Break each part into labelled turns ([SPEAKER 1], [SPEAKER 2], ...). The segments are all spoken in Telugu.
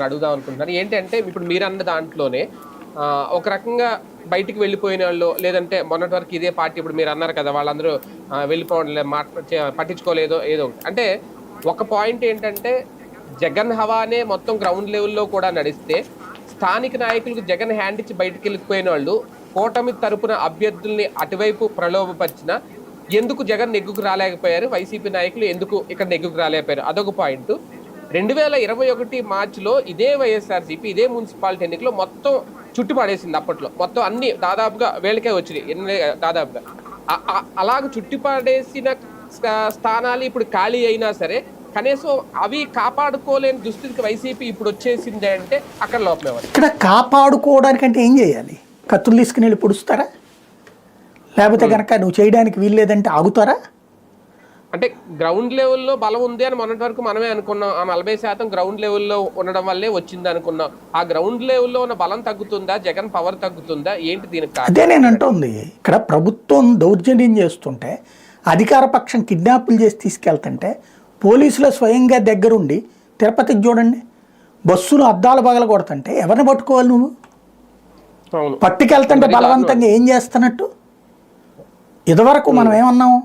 [SPEAKER 1] అడుగుదాం అనుకుంటున్నారు ఏంటంటే ఇప్పుడు మీరు అన్న దాంట్లోనే ఒక రకంగా బయటికి వెళ్ళిపోయిన వాళ్ళు లేదంటే మొన్నటి వరకు ఇదే పార్టీ ఇప్పుడు మీరు అన్నారు కదా వాళ్ళందరూ వెళ్ళిపోవడం పట్టించుకోలేదో ఏదో ఒకటి అంటే ఒక పాయింట్ ఏంటంటే జగన్ హవానే మొత్తం గ్రౌండ్ లెవెల్లో కూడా నడిస్తే స్థానిక నాయకులకు జగన్ హ్యాండ్ ఇచ్చి బయటికి వెళ్ళిపోయిన వాళ్ళు కూటమి తరపున అభ్యర్థుల్ని అటువైపు ప్రలోభపరిచిన ఎందుకు జగన్ నెగ్గుకు రాలేకపోయారు, వైసీపీ నాయకులు ఎందుకు ఇక్కడ నెగ్గుకు రాలేకపోయారు, అదొక పాయింట్. 2021 మార్చిలో ఇదే వైఎస్ఆర్సీపీ ఇదే మున్సిపాలిటీ ఎన్నికలో మొత్తం చుట్టుపడేసింది. అప్పట్లో మొత్తం అన్ని దాదాపుగా వేళకే వచ్చినాయి దాదాపుగా. అలాగ చుట్టుపడేసిన స్థానాలు ఇప్పుడు ఖాళీ అయినా సరే కనీసం అవి కాపాడుకోలేని దుస్థితికి వైసీపీ ఇప్పుడు వచ్చేసింది అంటే అక్కడ లోపమే.
[SPEAKER 2] ఇక్కడ కాపాడుకోవడానికి అంటే ఏం చేయాలి? కత్తులు తీసుకుని వెళ్ళి పొడుస్తారా? లేకపోతే కనుక నువ్వు చేయడానికి వీల్లేదంటే ఆగుతారా?
[SPEAKER 1] అంటే గ్రౌండ్ లెవెల్లో బలం ఉంది అని మొన్నటి వరకు మనమే అనుకున్నాం. ఆ 40% గ్రౌండ్ లెవెల్లో ఉండడం వల్లే వచ్చింది అనుకున్నాం. ఆ గ్రౌండ్ లెవెల్లో ఉన్న బలం తగ్గుతుందా, జగన్ పవర్ తగ్గుతుందా, ఏంటి దీనికి?
[SPEAKER 2] అదే నేను అంటుంది. ఇక్కడ ప్రభుత్వం దౌర్జన్యం చేస్తుంటే అధికార పక్షం కిడ్నాపులు చేసి తీసుకెళ్తుంటే పోలీసులు స్వయంగా దగ్గరుండి తిరుపతికి చూడండి బస్సులు అద్దాలు పగల కొడుతుంటే ఎవరిని పట్టుకోవాలి? నువ్వు పట్టుకెళ్తుంటే బలవంతంగా ఏం చేస్తున్నట్టు? ఇదివరకు మనం ఏమన్నాము,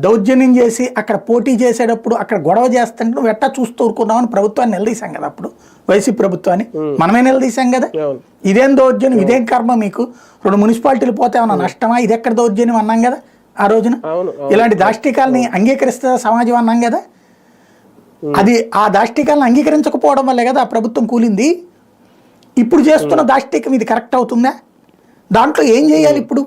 [SPEAKER 2] దౌర్జన్యం చేసి అక్కడ పోటీ చేసేటప్పుడు అక్కడ గొడవ చేస్తుంటే నువ్వు ఎట్టా చూస్తూ ఊరుకున్నామని ప్రభుత్వాన్ని నిలదీశాం కదా. అప్పుడు వైసీపీ ప్రభుత్వాన్ని మనమే నిలదీశాం కదా. ఇదేం దౌర్జన్యం, ఇదేం కర్మ, మీకు 2 మున్సిపాలిటీలు పోతే ఏమన్నా నష్టమా, ఇది ఎక్కడ దౌర్జన్యం అన్నాం కదా ఆ రోజున. ఇలాంటి దాష్టికాలని అంగీకరిస్తుందా సమాజం అన్నాం కదా. అది ఆ దాష్టికాలను అంగీకరించకపోవడం వల్లే కదా ఆ ప్రభుత్వం కూలింది. ఇప్పుడు చేస్తున్న దాష్టికం ఇది కరెక్ట్ అవుతుందా? దాంట్లో ఏం చేయాలి ఇప్పుడు?